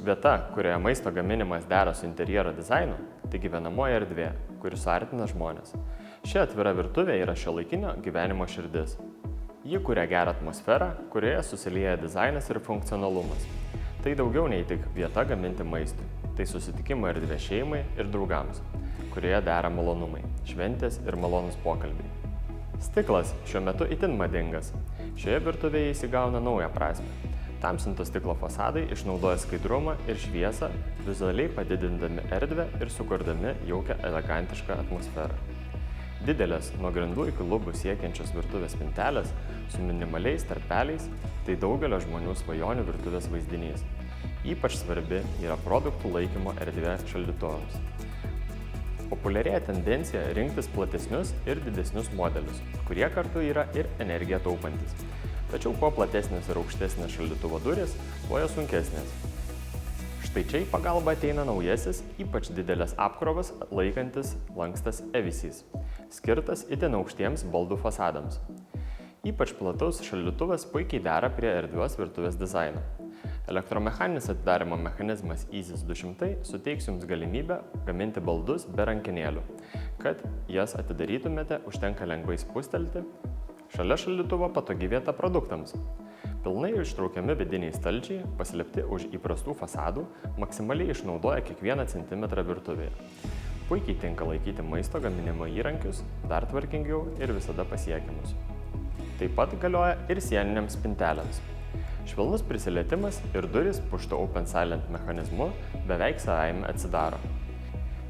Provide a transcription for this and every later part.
Vieta, kurioje maisto gaminimas dera su interjero dizainu, tai gyvenamoji erdvė, kuri suartina žmones. Ši atvira virtuvė yra šiuolaikinio gyvenimo širdis. Ji kuria gerą atmosferą, kurioje susilieja dizainas ir funkcionalumas. Tai daugiau nei tik vieta gaminti maistui. Tai susitikimo erdvė šeimai ir draugams, kurioje dera malonumai, šventės ir malonūs pokalbiai. Stiklas šiuo metu itin madingas. Šioje virtuvėje jis įgauna naują prasmę. Tamsinto stiklo fasadai išnaudoja skaidrumą ir šviesą, vizualiai padidindami erdvę ir sukurdami jaukią elegantišką atmosferą. Didelės, nuo grindų iki lubų siekiančios virtuvės spintelės su minimaliais tarpeliais – tai daugelio žmonių svajonių virtuvės vaizdinys. Ypač svarbi yra produktų laikymo erdvė šaldytuvams. Populiarėja tendencija rinktis platesnius ir didesnius modelius, kurie kartu yra ir energiją taupantis. Tačiau kuo platesnės ir aukštesnės šaldytuvo durys, tuo jos sunkesnės. Štai čia į pagalbą ateina naujasis, ypač didelės apkrovas laikantis lankstas EVISys, skirtas itin aukštiems baldų fasadams. Ypač platus šaldytuvas puikiai dera prie erdvios virtuvės dizaino. Elektromechaninis atidarymo mechanizmas EASYS 200 suteiks jums galimybę gaminti baldus be rankenėlių. Kad jas atidarytumėte, užtenka lengvai spustelti. Šalia šaldytuvo patogi vieta produktams. Pilnai ištraukiami vidiniai stalčiai, paslėpti už įprastų fasadų, maksimaliai išnaudoja kiekvieną centimetrą virtuvėje. Puikiai tinka laikyti maisto gaminimo įrankius, dar tvarkingiau ir visada pasiekiamus. Taip pat galioja ir sieniniams spintelėms. Švelnus prisilietimas ir durys push to open silent mechanizmu beveik savaime atsidaro.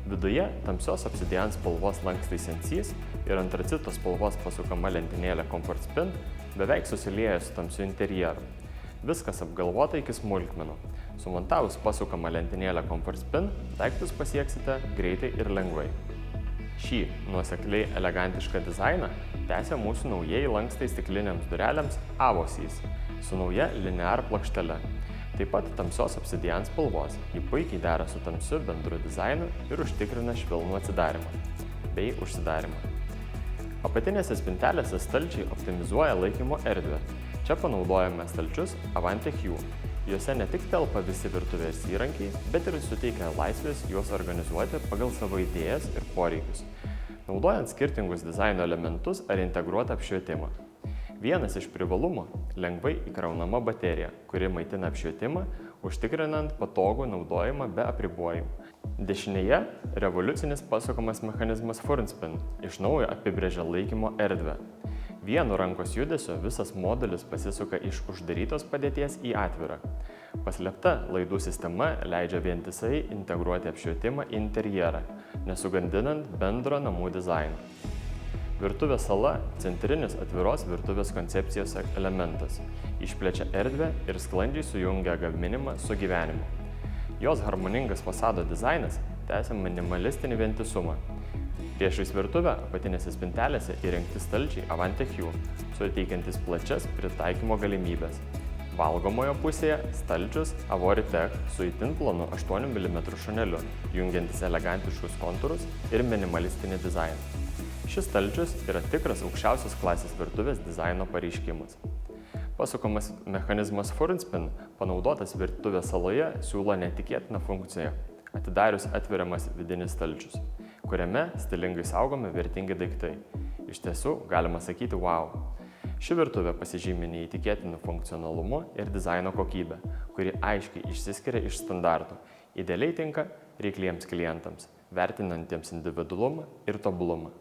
Viduje tamsios obsidian spalvos lankstai sensys ir antracito spalvos pasukama lentynėlė Comfort Spin beveik susilieja su tamsiu interjeru. Viskas apgalvota iki smulkmenų. Sumontavus pasukamą lentynėlę Comfort Spin, daiktus pasieksite greitai ir lengvai. Šį nuosekliai elegantišką dizainą tęsia mūsų naujieji lankstai stikliniams durelėms AVOSys su nauja linear plokštele. Taip pat tamsios obsidian spalvos. Ji puikiai dera su tamsiu bendru dizainu ir užtikrina švelnų atsidarimą bei užsidarimą. Apatinėse spintelėse stalčiai optimizuoja laikymo erdvę. Čia panaudojame stalčius Avante Hue. Juose ne tik telpa visi virtuvės įrankiai, bet ir suteikia laisvės juos organizuoti pagal savo idėjas ir poreikius, naudojant skirtingus dizaino elementus ar integruotą apšvietimą. Vienas iš privalumų – lengvai įkraunama baterija, kuri maitina apšvietimą, užtikrinant patogų naudojimą be apribojimų. Dešinėje – revoliucinis pasukamas mechanizmas FurnSpin iš naujo apibrėžia laikymo erdvę. Vienu rankos judesiu visas modulis pasisuka iš uždarytos padėties į atvirą. Paslėpta laidų sistema leidžia vientisai integruoti apšvietimą į interjerą, nesugandinant bendro namų dizaino. Virtuvės sala – centrinis atviros virtuvės koncepcijos elementas. Išplečia erdvę ir sklandžiai sujungia gaminimą su gyvenimu. Jos harmoningas fasado dizainas tęsia minimalistinį vientisumą. Priešais virtuvę apatinėse spintelėse įrengti stalčiai Avante Hue, suteikiantis plačias pritaikymo galimybės. Valgomojo pusėje stalčius Avoritech su itin plonu 8 mm šoneliu, jungiantis elegantiškus kontūrus ir minimalistinį dizainą. Šis stalčius yra tikras aukščiausios klasės virtuvės dizaino pareiškimas. Pasukamas mechanizmas FurnSpin, panaudotas virtuvės saloje, siūlo netikėtiną funkciją. Atidarius atveriamas vidinis stalčius, kuriame stilingai saugomi vertingi daiktai. Iš tiesų, galima sakyti wow. Ši virtuvė pasižymi neįtikėtinu funkcionalumu ir dizaino kokybę, kuri aiškiai išsiskiria iš standartų. Idealiai tinka reikliems klientams, vertinantiems individualumą ir tobulumą.